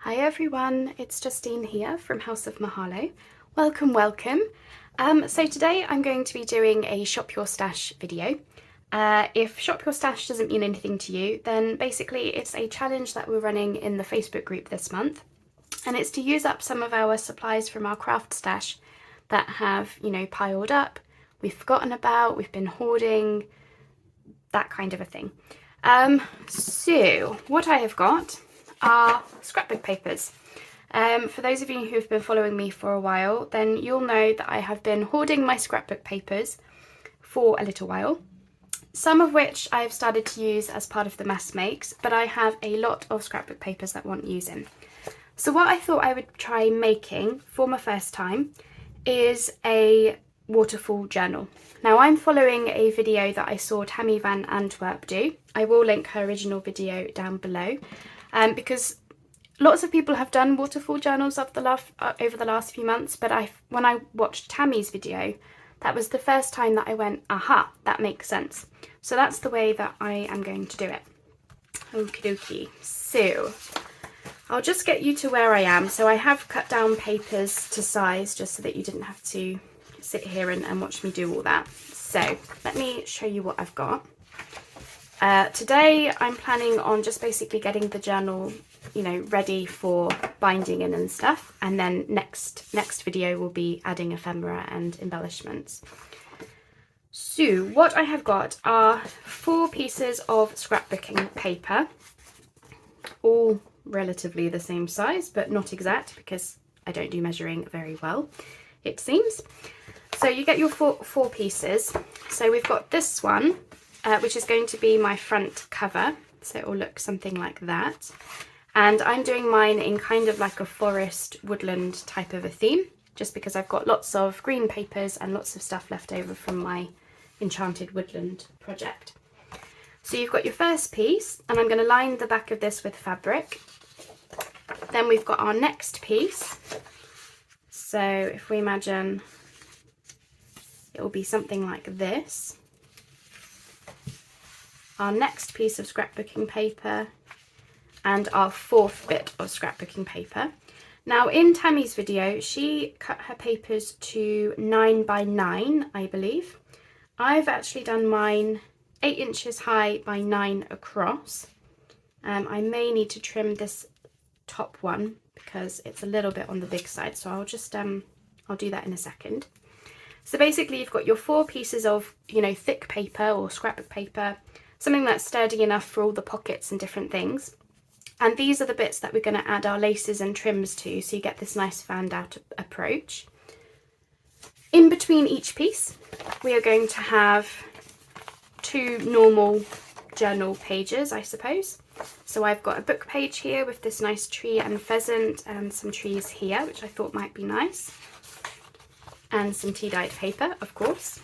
Hi everyone, it's Justine here from House of Mahalo. Welcome, welcome. So today I'm going to be doing a Shop Your Stash video. If Shop Your Stash doesn't mean anything to you, then basically it's a challenge that we're running in the Facebook group this month. And it's to use up some of our supplies from our craft stash that have, piled up, we've forgotten about, we've been hoarding, that kind of a thing. So what I have got are scrapbook papers. For those of you who have been following me for a while, then you'll know that I have been hoarding my scrapbook papers for a little while, some of which I've started to use as part of the mass makes, but I have a lot of scrapbook papers that want using. So what I thought I would try making for my first time is a waterfall journal. Now I'm following a video that I saw Tammy van Antwerp do. I will link her original video down below. Because lots of people have done waterfall journals over the last few months, but when I watched Tammy's video, that was the first time that I went, aha, that makes sense. So that's the way that I am going to do it. Okie dokie. So I'll just get you to where I am. So I have cut down papers to size just so that you didn't have to sit here and watch me do all that. So let me show you what I've got. Today I'm planning on just basically getting the journal, ready for binding in and stuff, and then next video will be adding ephemera and embellishments. So what I have got are 4 pieces of scrapbooking paper, all relatively the same size, but not exact because I don't do measuring very well, it seems. So you get your four pieces. So we've got this one, which is going to be my front cover, so it will look something like that. And I'm doing mine in kind of like a forest woodland type of a theme, just because I've got lots of green papers and lots of stuff left over from my enchanted woodland project. So you've got your first piece, and I'm going to line the back of this with fabric. Then we've got our next piece. So if we imagine, it will be something like this. Our next piece of scrapbooking paper, and our 4th bit of scrapbooking paper. Now in Tammy's video, she cut her papers to 9 by 9, I believe. I've actually done mine 8 inches high by 9 across. I may need to trim this top one because it's a little bit on the big side, so I'll just I'll do that in a second. So basically you've got your 4 pieces of, thick paper or scrapbook paper, something that's sturdy enough for all the pockets and different things. And these are the bits that we're going to add our laces and trims to, so you get this nice fanned out approach. In between each piece, we are going to have 2 normal journal pages, I suppose. So I've got a book page here with this nice tree and pheasant and some trees here, which I thought might be nice. And some tea-dyed paper, of course.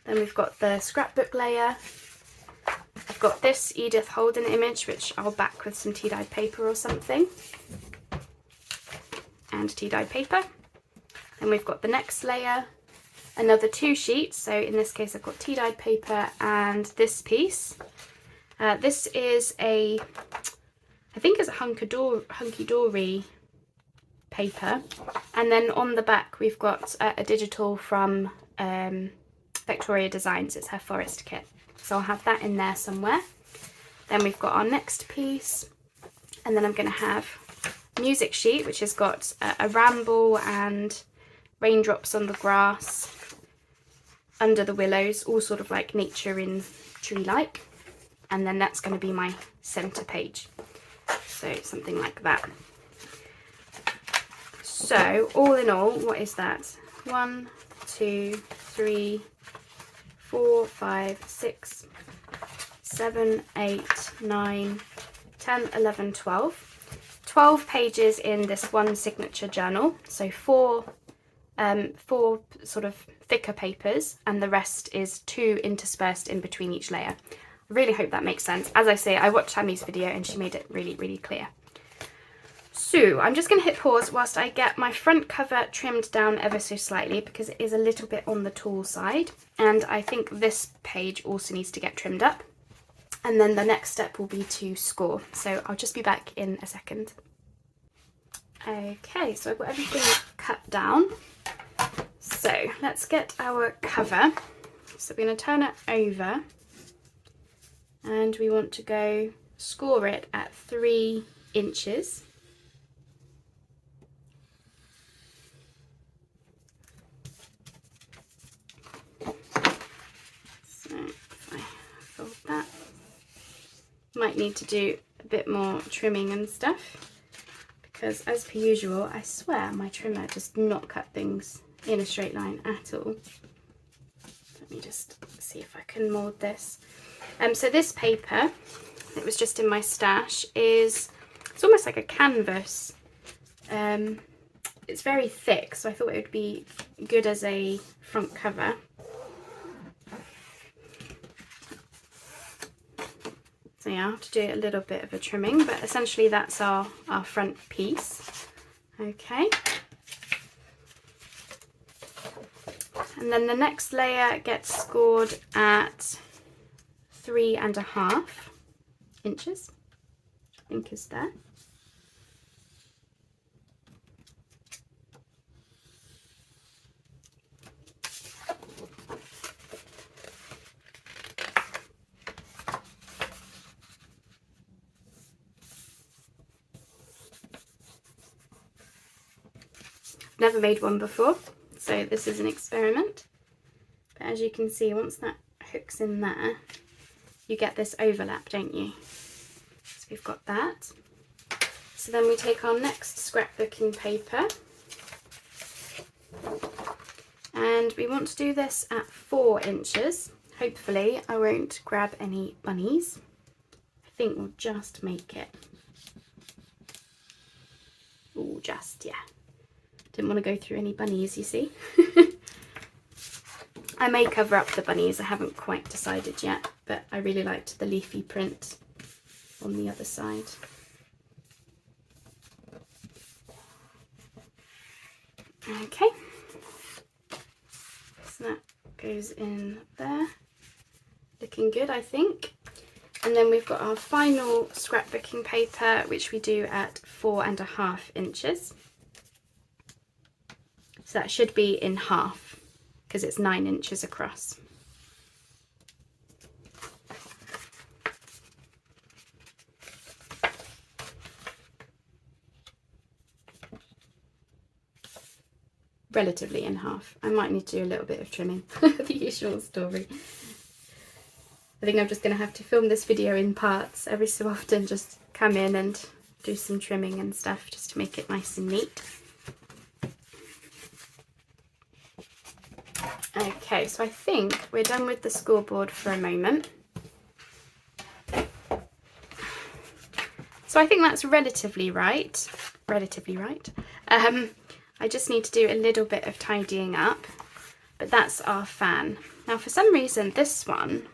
Then we've got the scrapbook layer. I've got this Edith Holden image, which I'll back with some tea-dyed paper or something. And tea-dyed paper. Then we've got the next layer, another 2 sheets. So in this case, I've got tea-dyed paper and this piece. This is I think it's a hunky-dory paper. And then on the back, we've got a digital from Victoria Designs. It's her forest kit. So I'll have that in there somewhere. Then we've got our next piece, and then I'm going to have music sheet, which has got a ramble and raindrops on the grass, under the willows, all sort of like nature in tree-like. And then that's going to be my centre page. So something like that. So all in all, what is that? 1, 2, 3, 4, 5, 6, 7, 8, 9, 10, 11, 12. 12 pages in this one signature journal. So 4 sort of thicker papers, and the rest is 2 interspersed in between each layer. I really hope that makes sense. As I say, I watched Tammy's video and she made it really, really clear. So I'm just going to hit pause whilst I get my front cover trimmed down ever so slightly because it is a little bit on the tall side, and I think this page also needs to get trimmed up. And then the next step will be to score. So I'll just be back in a second. Okay, so I've got everything cut down. So let's get our cover. So we're going to turn it over and we want to go score it at 3 inches. So if I fold that, might need to do a bit more trimming and stuff, because as per usual, I swear my trimmer does not cut things in a straight line at all. Let me just see if I can mould this. So this paper that was just in my stash it's almost like a canvas. It's very thick, so I thought it would be good as a front cover. So yeah, I'll have to do a little bit of a trimming, but essentially that's our front piece. Okay. And then the next layer gets scored at 3.5 inches, which I think is there. Never made one before, so this is an experiment. But as you can see, once that hooks in there, you get this overlap, don't you? So we've got that. So then we take our next scrapbooking paper and we want to do this at 4 inches. Hopefully I won't grab any bunnies. I think we'll just make it. Oh, just, yeah. Didn't want to go through any bunnies, you see. I may cover up the bunnies, I haven't quite decided yet, but I really liked the leafy print on the other side. Okay, so that goes in there, looking good I think. And then we've got our final scrapbooking paper, which we do at 4.5 inches. So that should be in half because it's 9 inches across. Relatively in half. I might need to do a little bit of trimming, the usual story. I think I'm just going to have to film this video in parts every so often, just come in and do some trimming and stuff just to make it nice and neat. Okay, so I think we're done with the scoreboard for a moment. So I think that's relatively right. I just need to do a little bit of tidying up, but that's our fan. Now for some reason this one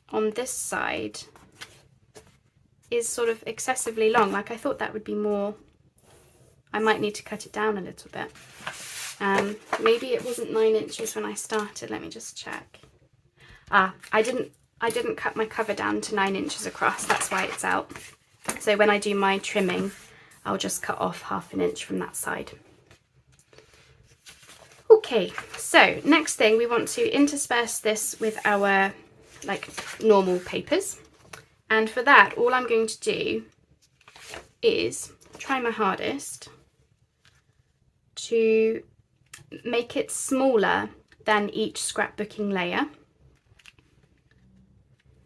on this side is sort of excessively long. Like I thought that would be more, I might need to cut it down a little bit. Maybe it wasn't 9 inches when I started. Let me just check. I didn't cut my cover down to 9 inches across. That's why it's out. So when I do my trimming, I'll just cut off 1/2 inch from that side. Okay, so next thing we want to intersperse this with our like normal papers. And for that, all I'm going to do is try my hardest to make it smaller than each scrapbooking layer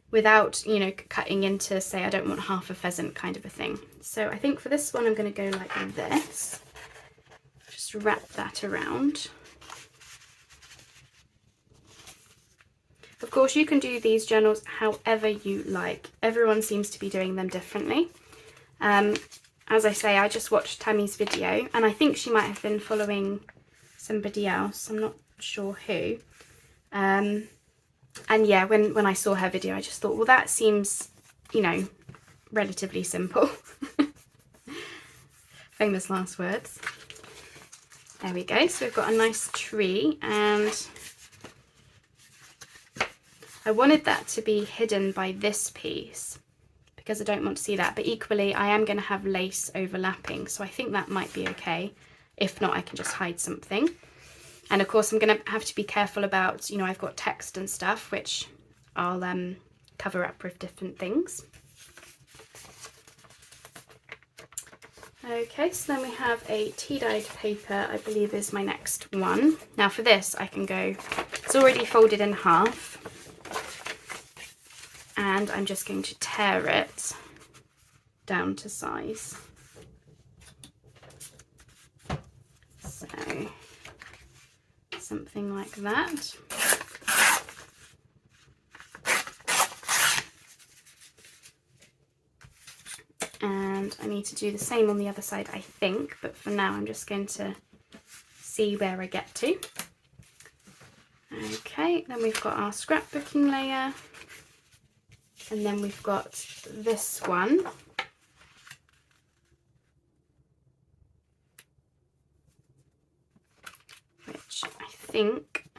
without, you know, cutting into, say, I don't want half a pheasant kind of a thing. So I think for this one I'm going to go like this. Just wrap that around. Of course, you can do these journals however you like. Everyone seems to be doing them differently. As I say, I just watched Tammy's video and I think she might have been following somebody else. I'm not sure who. And yeah, when I saw her video, I just thought, well, that seems, you know, relatively simple. Famous last words. There we go. So we've got a nice tree and I wanted that to be hidden by this piece because I don't want to see that. But equally, I am going to have lace overlapping, so I think that might be okay. If not, I can just hide something. And of course, I'm going to have to be careful about, you know, I've got text and stuff, which I'll cover up with different things. Okay, so then we have a tea-dyed paper, I believe is my next one. Now for this, I can go, it's already folded in half, and I'm just going to tear it down to size. So, something like that. And I need to do the same on the other side, I think, but for now I'm just going to see where I get to. Okay, then we've got our scrapbooking layer, and then we've got this one. Which I think,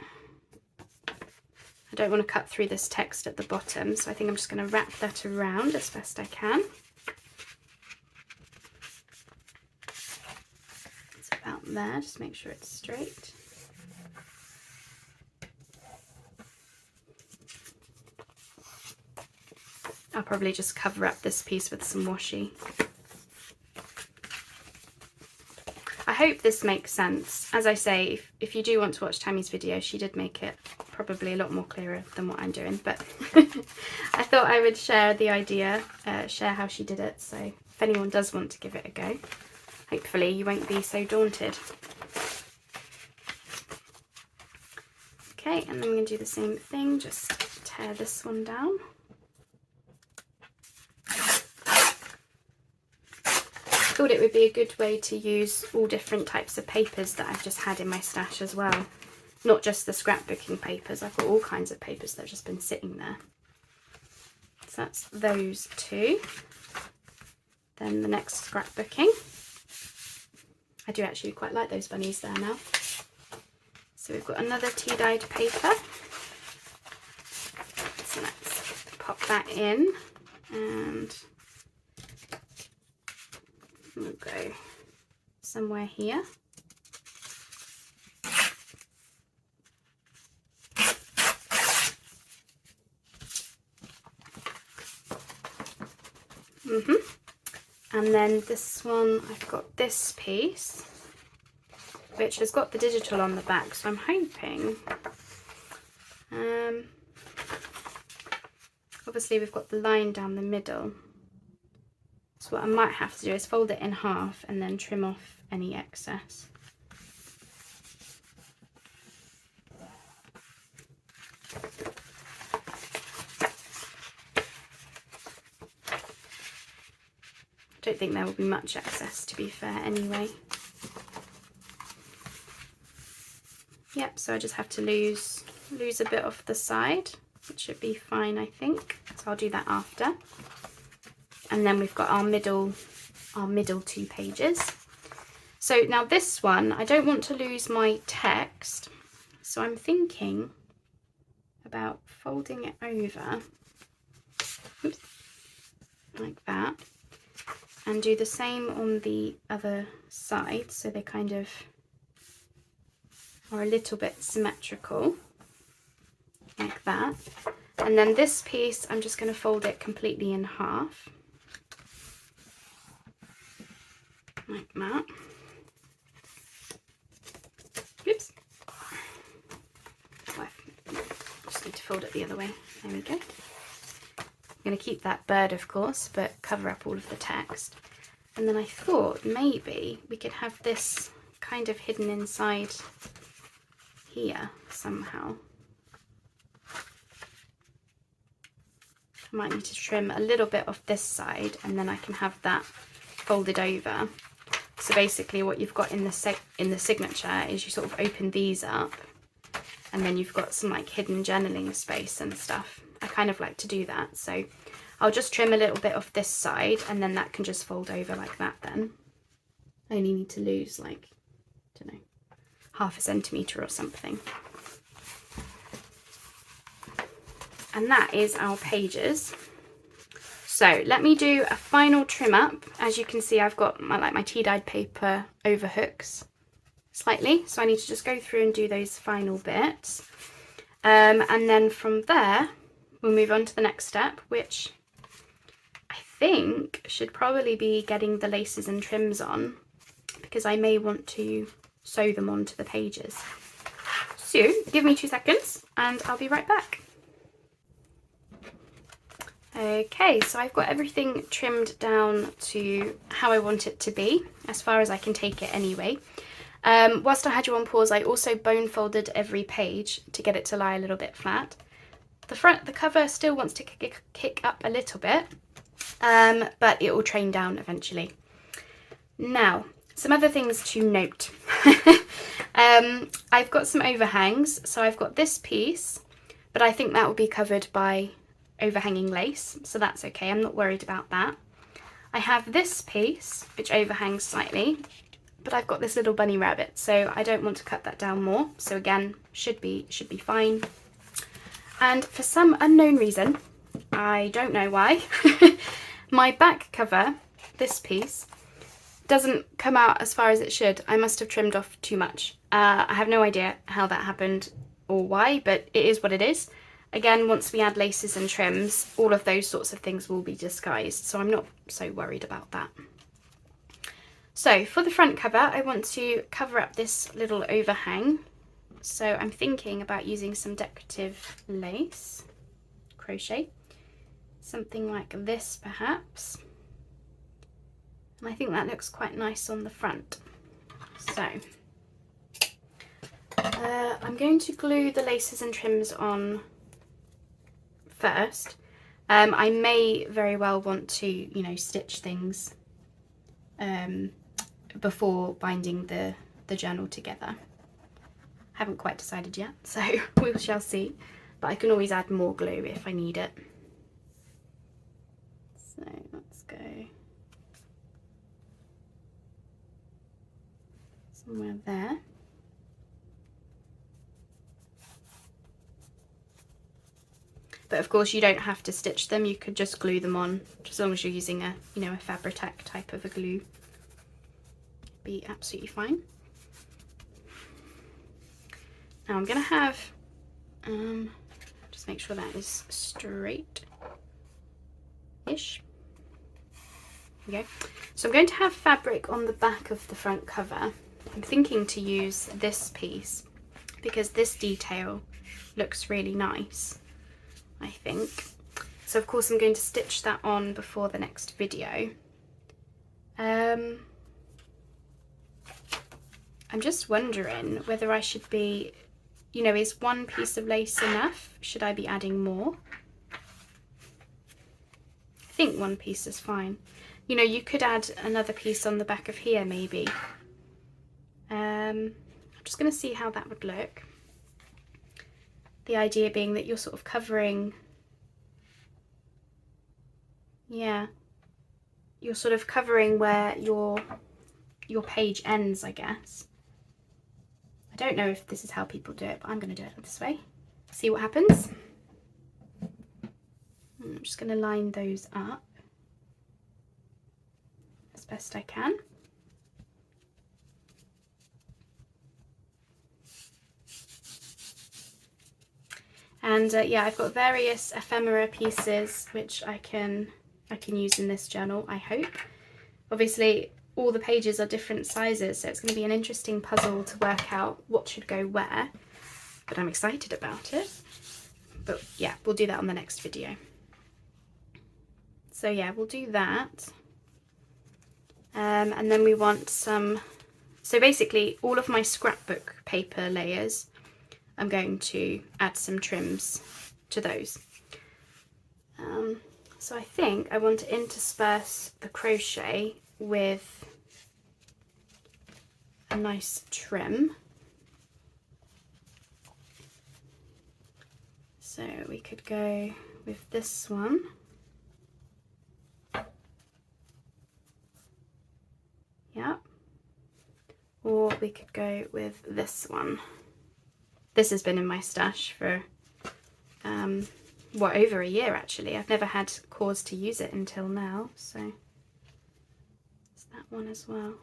I don't want to cut through this text at the bottom, so I think I'm just going to wrap that around as best I can. There, just make sure it's straight. I'll probably just cover up this piece with some washi. I hope this makes sense. As I say, if you do want to watch Tammy's video, she did make it probably a lot more clearer than what I'm doing, but I thought I would share the idea, share how she did it, so if anyone does want to give it a go, hopefully you won't be so daunted. Okay, and then I'm going to do the same thing, just tear this one down. I thought it would be a good way to use all different types of papers that I've just had in my stash as well. Not just the scrapbooking papers, I've got all kinds of papers that have just been sitting there. So that's those two. Then the next scrapbooking. I do actually quite like those bunnies there now. So we've got another tea-dyed paper. So let's pop that in, and we'll go somewhere here. And then this one, I've got this piece, which has got the digital on the back, so I'm hoping, obviously we've got the line down the middle, so what I might have to do is fold it in half and then trim off any excess. I don't think there will be much excess, to be fair, anyway. Yep, so I just have to lose a bit off the side, which should be fine, I think. So I'll do that after. And then we've got our middle 2 pages. So now this one, I don't want to lose my text, so I'm thinking about folding it over, oops, like that, and do the same on the other side, so they kind of are a little bit symmetrical, like that. And then this piece, I'm just going to fold it completely in half, like that. Oops. Oh, I just need to fold it the other way. There we go. I'm going to keep that bird, of course, but cover up all of the text. And then I thought maybe we could have this kind of hidden inside here somehow. I might need to trim a little bit off this side, and then I can have that folded over. So basically what you've got in the signature is you sort of open these up, and then you've got some like hidden journaling space and stuff. I kind of like to do that, so I'll just trim a little bit off this side, and then that can just fold over like that then. I only need to lose like, I don't know, ½ centimetre or something. And that is our pages. So let me do a final trim up. As you can see, I've got my tea-dyed paper over hooks slightly, so I need to just go through and do those final bits. And then from there, we'll move on to the next step, which I think should probably be getting the laces and trims on, because I may want to sew them onto the pages. So give me 2 seconds and I'll be right back. Okay, so I've got everything trimmed down to how I want it to be, as far as I can take it anyway. Whilst I had you on pause, I also bone folded every page to get it to lie a little bit flat. The cover still wants to kick up a little bit, but it will train down eventually. Now, some other things to note. I've got some overhangs, so I've got this piece, but I think that will be covered by overhanging lace, so that's okay, I'm not worried about that. I have this piece which overhangs slightly, but I've got this little bunny rabbit, so I don't want to cut that down more, so again, should be fine. And for some unknown reason, I don't know why, my back cover, this piece, doesn't come out as far as it should. I must have trimmed off too much. I have no idea how that happened or why, but it is what it is. Again, once we add laces and trims, all of those sorts of things will be disguised, so I'm not so worried about that. So for the front cover, I want to cover up this little overhang. So I'm thinking about using some decorative lace, crochet, something like this perhaps. And I think that looks quite nice on the front. So I'm going to glue the laces and trims on first. I may very well want to, you know, stitch things before binding the journal together. Haven't quite decided yet, so we shall see. But I can always add more glue if I need it. So let's go somewhere there. But of course you don't have to stitch them, you could just glue them on, as long as you're using a, you know, a Fabri-Tac type of a glue. Be absolutely fine. Now I'm going to have, just make sure that is straight-ish. There we go. So I'm going to have fabric on the back of the front cover. I'm thinking to use this piece because this detail looks really nice, I think. So of course I'm going to stitch that on before the next video. I'm just wondering whether I should be, you know, is one piece of lace enough? Should I be adding more? I think one piece is fine. You know, you could add another piece on the back of here maybe. I'm just going to see how that would look. The idea being that you're sort of covering, yeah, you're sort of covering where your page ends, I guess. I don't know if this is how people do it, but I'm going to do it this way. See what happens. I'm just going to line those up as best I can. And yeah, I've got various ephemera pieces which I can use in this journal, I hope. Obviously, all the pages are different sizes, so it's going to be an interesting puzzle to work out what should go where. But I'm excited about it. But yeah, we'll do that on the next video. So yeah, we'll do that. And then we want some, so basically all of my scrapbook paper layers, I'm going to add some trims to those. So I think I want to intersperse the crochet with a nice trim. So we could go with this one. Yeah. Or we could go with this one. This has been in my stash for, well, over a year actually. I've never had cause to use it until now, so it's that one as well.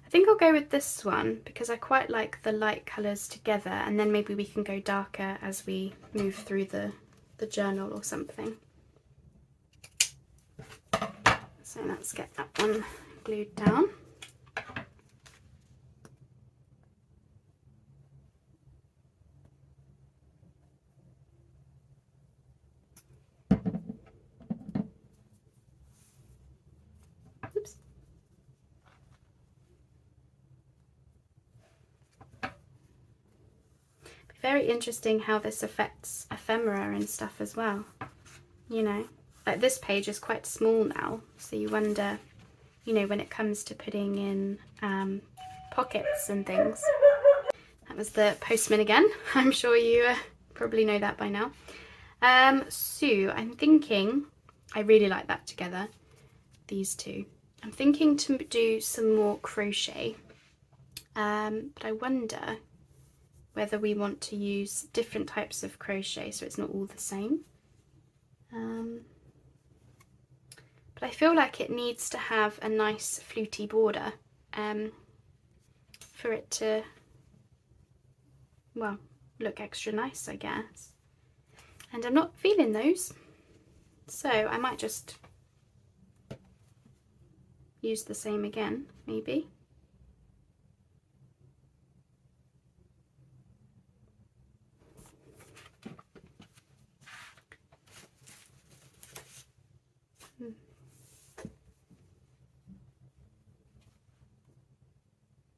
I think I'll go with this one because I quite like the light colours together, and then maybe we can go darker as we move through the journal or something. So let's get that one glued down. Oops. Very interesting how this affects ephemera and stuff as well, you know. Like this page is quite small now, so you wonder, you know, when it comes to putting in pockets and things. That was the postman again. I'm sure you probably know that by now. So I'm thinking, I really like that together, these two. I'm thinking to do some more crochet, but I wonder whether we want to use different types of crochet so it's not all the same. But I feel like it needs to have a nice fluty border for it to, well, look extra nice, I guess. And I'm not feeling those, so I might just use the same again, maybe.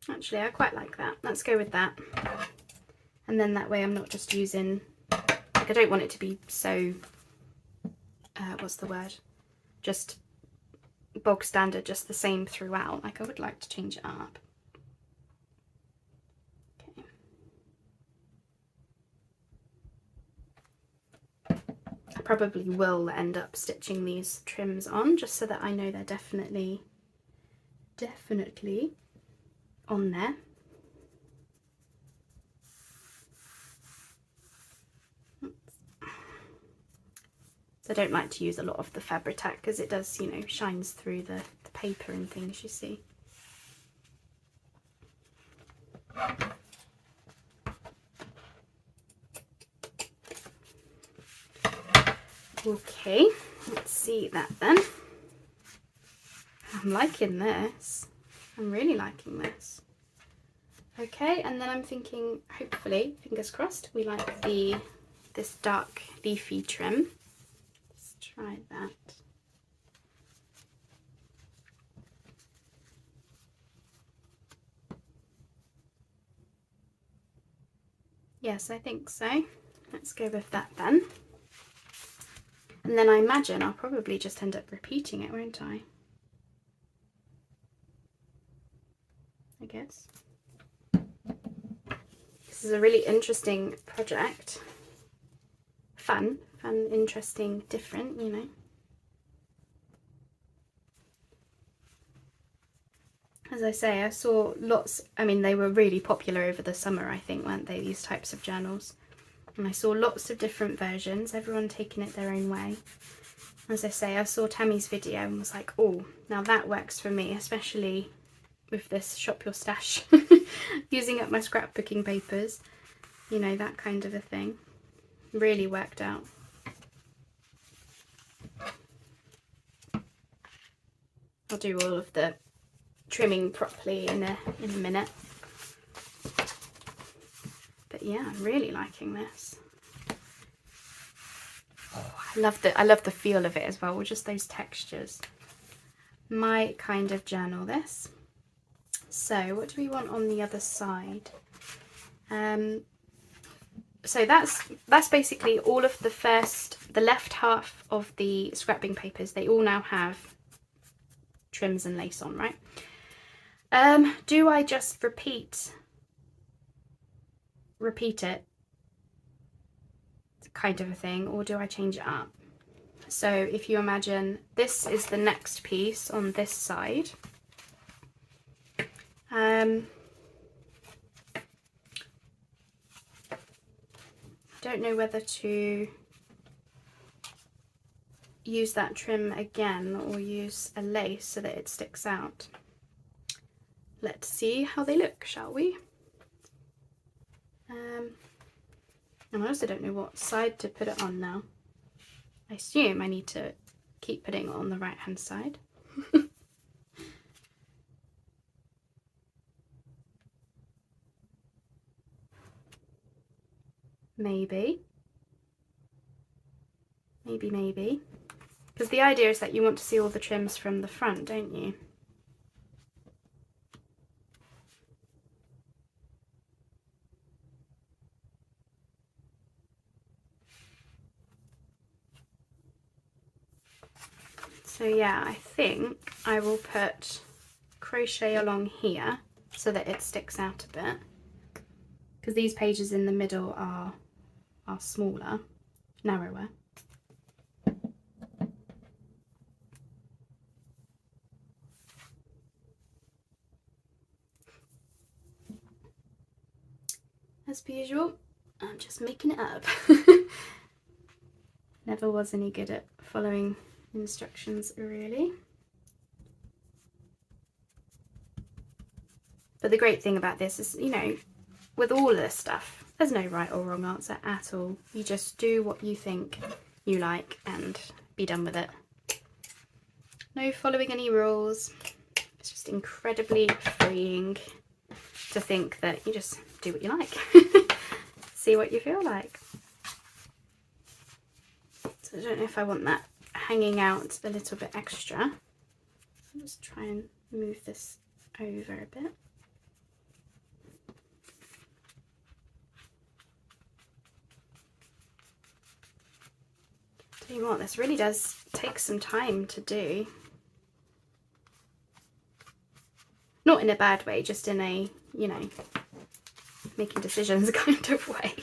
Actually, I quite like that. Let's go with that. And then that way I'm not just using, like, I don't want it to be so, what's the word? Just bog standard, just the same throughout. Like, I would like to change it up. Okay. I probably will end up stitching these trims on just so that I know they're definitely on there. So I don't like to use a lot of the Fabri-Tac because it does, you know, shines through the paper and things, you see. Okay, let's see that then. I'm liking this. I'm really liking this. Okay, and then I'm thinking, hopefully, fingers crossed, we like this dark leafy trim. Let's try that. Yes, I think so. Let's go with that then. And then I imagine I'll probably just end up repeating it, won't I? I guess. This is a really interesting project. Fun, interesting, different, you know. As I say, I saw lots, I mean, they were really popular over the summer, I think, weren't they, these types of journals? And I saw lots of different versions, everyone taking it their own way. As I say, I saw Tammy's video and was like, oh, now that works for me, especially with this Shop Your Stash, using up my scrapbooking papers, you know, that kind of a thing. Really worked out. I'll do all of the trimming properly in a minute. But yeah, I'm really liking this. Oh, I love the feel of it as well, with just those textures. My kind of journal, this. So what do we want on the other side? So that's basically all of the left half of the scrapping papers. They all now have trims and lace on, right? Do I just repeat it, kind of a thing, or do I change it up? So if you imagine this is the next piece on this side, I don't know whether to use that trim again or use a lace so that it sticks out. Let's see how they look, shall we? And I also don't know what side to put it on now. I assume I need to keep putting it on the right hand side. Maybe. Maybe. Because the idea is that you want to see all the trims from the front, don't you? So yeah, I think I will put crochet along here so that it sticks out a bit. Because these pages in the middle are smaller, narrower. As per usual, I'm just making it up. Never was any good at following instructions, really. But the great thing about this is, you know, with all of this stuff, there's no right or wrong answer at all. You just do what you think you like and be done with it. No following any rules. It's just incredibly freeing to think that you just do what you like. See what you feel like. So I don't know if I want that hanging out a little bit extra. I'll just try and move this over a bit. Tell you what, this really does take some time to do. Not in a bad way, just in a, you know, making decisions kind of way.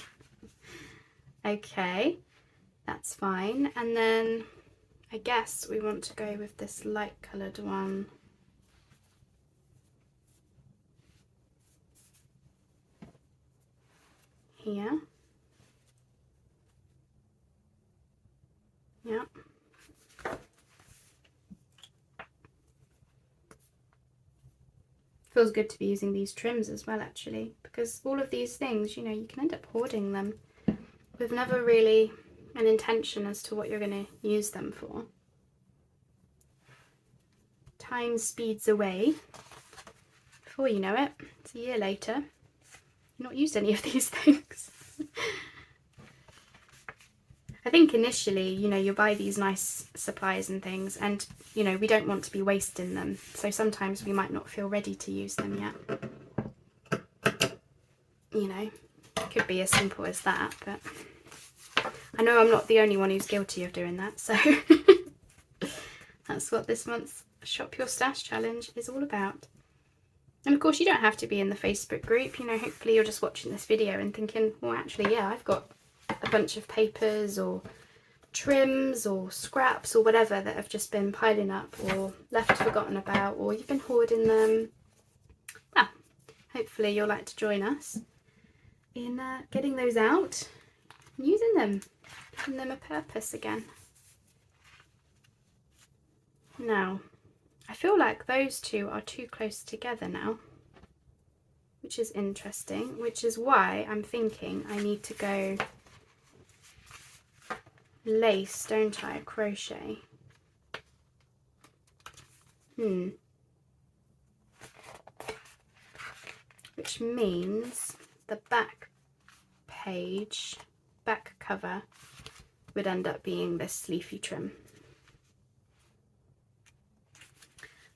Okay, that's fine. And then I guess we want to go with this light coloured one. Here. Yeah. Feels good to be using these trims as well, actually, because all of these things, you know, you can end up hoarding them with never really an intention as to what you're going to use them for. Time speeds away. Before you know it, it's a year later. You've not used any of these things. I think initially, you know, you'll buy these nice supplies and things, and, you know, we don't want to be wasting them. So sometimes we might not feel ready to use them yet. You know, it could be as simple as that, but I know I'm not the only one who's guilty of doing that, so that's what this month's Shop Your Stash challenge is all about. And of course, you don't have to be in the Facebook group, you know, hopefully you're just watching this video and thinking, well, actually, yeah, I've got a bunch of papers or trims or scraps or whatever that have just been piling up or left forgotten about, or you've been hoarding them. Well, hopefully you'll like to join us in getting those out and using them, giving them a purpose again. Now, I feel like those two are too close together now, which is interesting, which is why I'm thinking I need to go lace, don't I? Crochet. Which means the back page, back cover, would end up being this leafy trim.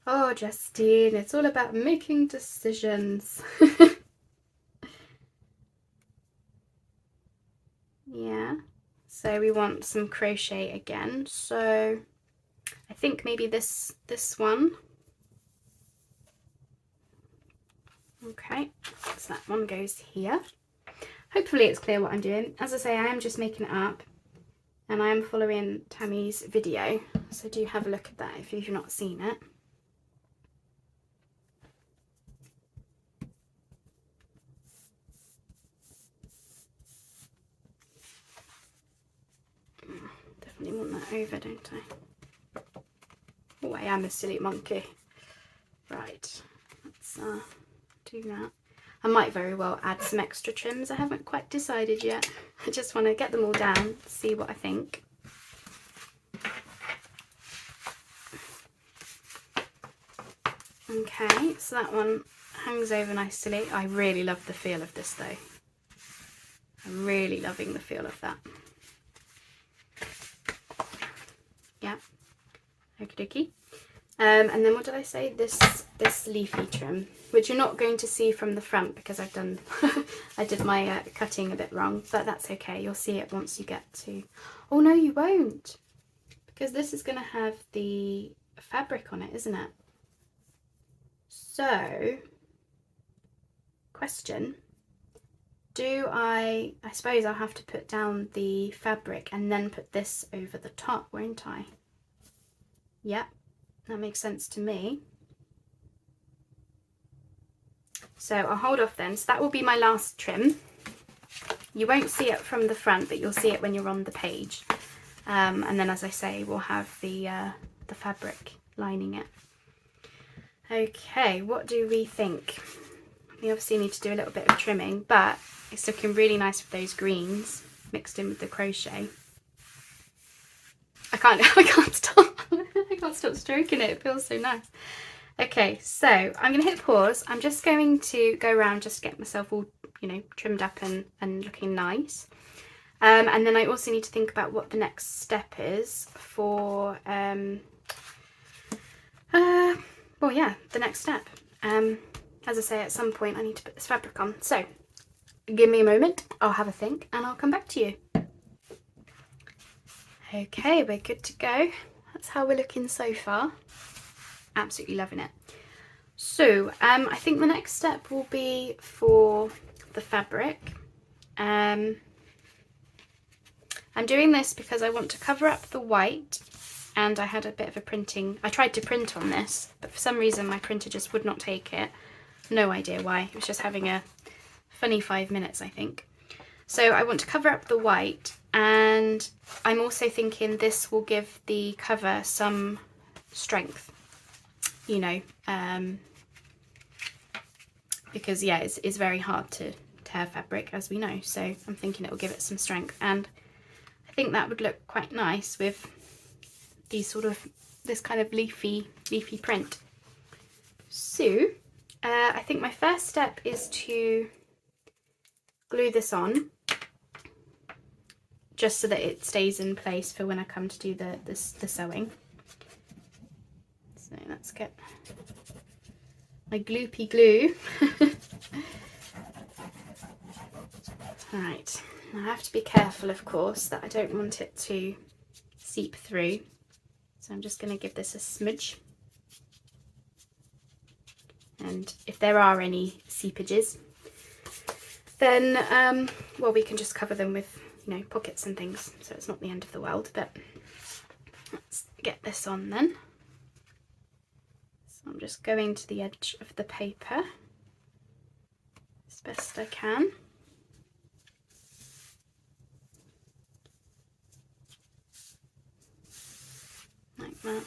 Oh, Justine, it's all about making decisions. Yeah, so we want some crochet again. So I think maybe this one. Okay, so that one goes here. Hopefully it's clear what I'm doing. As I say, I am just making it up, and I am following Tammy's video, so do have a look at that if you've not seen it. Definitely want that over, don't I? Oh, I am a silly monkey. Right, let's do that. I might very well add some extra trims. I haven't quite decided yet. I just want to get them all down, see what I think. Okay, so that one hangs over nicely. I really love the feel of this though. I'm really loving the feel of that. Yeah, okie dokie. And then what did I say? This leafy trim, which you're not going to see from the front because I've done, I did my cutting a bit wrong, but that's okay. You'll see it once you get to, oh no you won't, because this is going to have the fabric on it, isn't it? So, question, I suppose I'll have to put down the fabric and then put this over the top, won't I? Yep, that makes sense to me. So I'll hold off then. So that will be my last trim. You won't see it from the front, but you'll see it when you're on the page. And then, as I say, we'll have the fabric lining it. Okay, what do we think? We obviously need to do a little bit of trimming, but it's looking really nice with those greens mixed in with the crochet. I can't stop. I can't stop stroking it. It feels so nice. Okay, so I'm going to hit pause. I'm just going to go around just to get myself all, you know, trimmed up and looking nice. And then I also need to think about what the next step is for, well, yeah, the next step. As I say, at some point I need to put this fabric on. So give me a moment, I'll have a think and I'll come back to you. Okay, we're good to go. That's how we're looking so far. Absolutely loving it. So I think the next step will be for the fabric. I'm doing this because I want to cover up the white, and I had a bit of a printing. I tried to print on this, but for some reason my printer just would not take it. No idea why. It was just having a funny 5 minutes, I think. So I want to cover up the white, and I'm also thinking this will give the cover some strength, you know, because yeah, it's very hard to tear fabric, as we know. So I'm thinking it will give it some strength, and I think that would look quite nice with these this kind of leafy print. So I think my first step is to glue this on, just so that it stays in place for when I come to do the sewing. So let's get my gloopy glue. Right, I have to be careful, of course, that I don't want it to seep through. So I'm just going to give this a smidge. And if there are any seepages, then, well, we can just cover them with, you know, pockets and things. So it's not the end of the world, but let's get this on then. So I'm just going to the edge of the paper as best I can. Like that.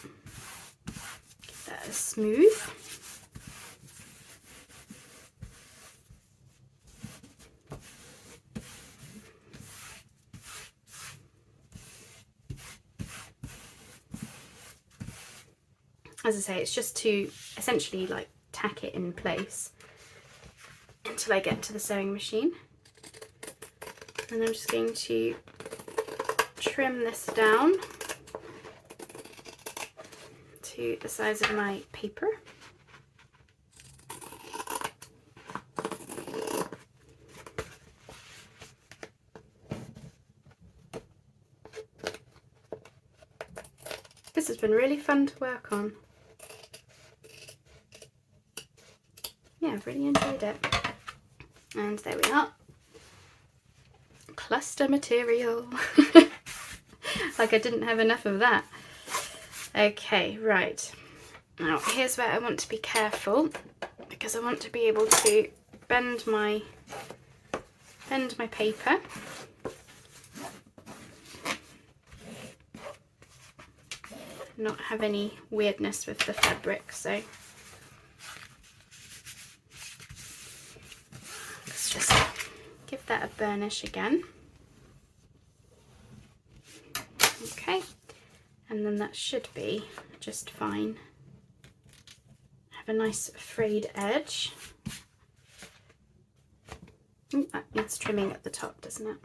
Get that as smooth. As I say, it's just to essentially like tack it in place until I get to the sewing machine. And I'm just going to trim this down to the size of my paper. This has been really fun to work on. Yeah, I've really enjoyed it. And there we are. Cluster material. Like I didn't have enough of that. Okay, right. Now here's where I want to be careful, because I want to be able to bend my paper. not have any weirdness with the fabric. So let's just give that a burnish again. Okay, and then that should be just fine. Have a nice frayed edge. Ooh, that needs trimming at the top, doesn't it?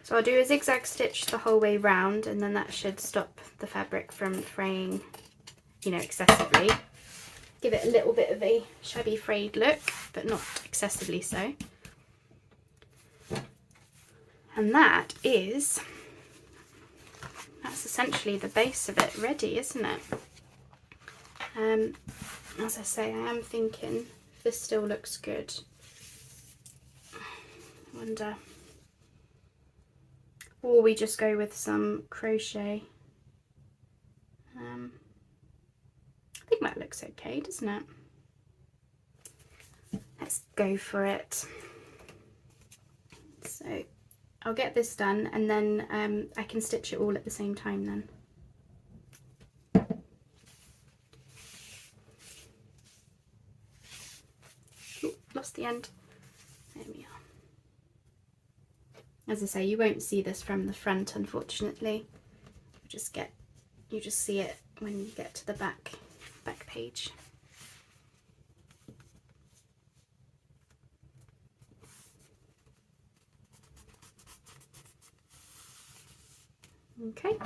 So I'll do a zigzag stitch the whole way round, and then that should stop the fabric from fraying, you know, excessively. Give it a little bit of a shabby frayed look, but not excessively so. And that's essentially the base of it ready, isn't it? As I say, I am thinking if this still looks good. I wonder, or we just go with some crochet. I think that looks okay, doesn't it? Let's go for it. So I'll get this done, and then I can stitch it all at the same time then. Ooh, lost the end. There we are. As I say, you won't see this from the front, unfortunately. You just see it when you get to the back page. Okay.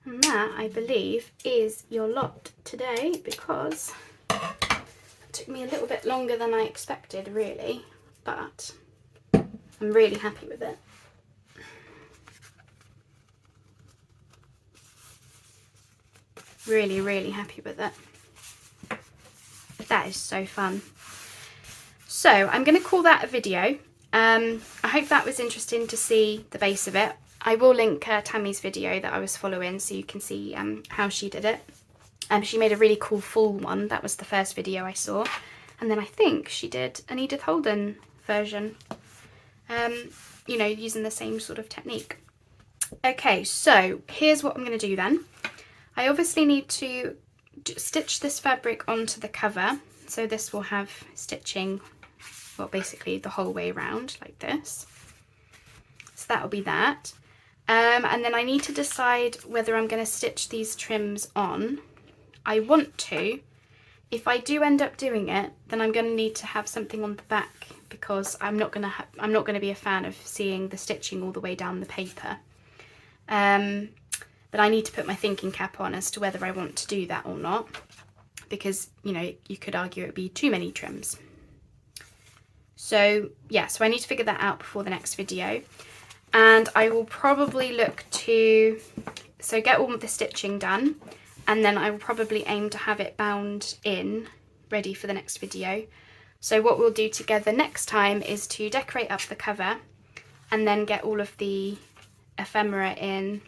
And that, I believe, is your lot today, because it took me a little bit longer than I expected, really, but I'm really happy with it. Really, really happy with it. That is so fun. So I'm going to call that a video. I hope that was interesting to see the base of it. I will link Tammy's video that I was following so you can see how she did it. She made a really cool full one. That was the first video I saw. And then I think she did an Edith Holden version, you know, using the same sort of technique. Okay, so here's what I'm going to do then. I obviously need to stitch this fabric onto the cover. So this will have stitching, well, basically the whole way around like this. So that will be that. And then I need to decide whether I'm going to stitch these trims on. I want to. If I do end up doing it, then I'm going to need to have something on the back, because I'm not going to be a fan of seeing the stitching all the way down the paper. But I need to put my thinking cap on as to whether I want to do that or not, because, you know, you could argue it would be too many trims. So yeah, so I need to figure that out before the next video. And I will probably look to, so get all of the stitching done, and then I will probably aim to have it bound in, ready for the next video. So what we'll do together next time is to decorate up the cover, and then get all of the ephemera in.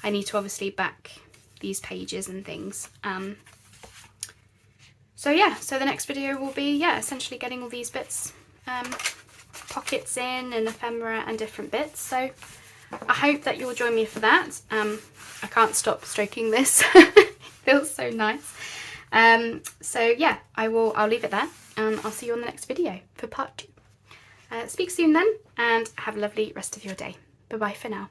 I need to obviously back these pages and things. So yeah, so the next video will be, yeah, essentially getting all these bits, pockets in and ephemera and different bits. So I hope that you'll join me for that. I can't stop stroking this. It feels so nice. So yeah, I'll leave it there, and I'll see you on the next video for part 2. Speak soon then, and have a lovely rest of your day. Bye bye for now.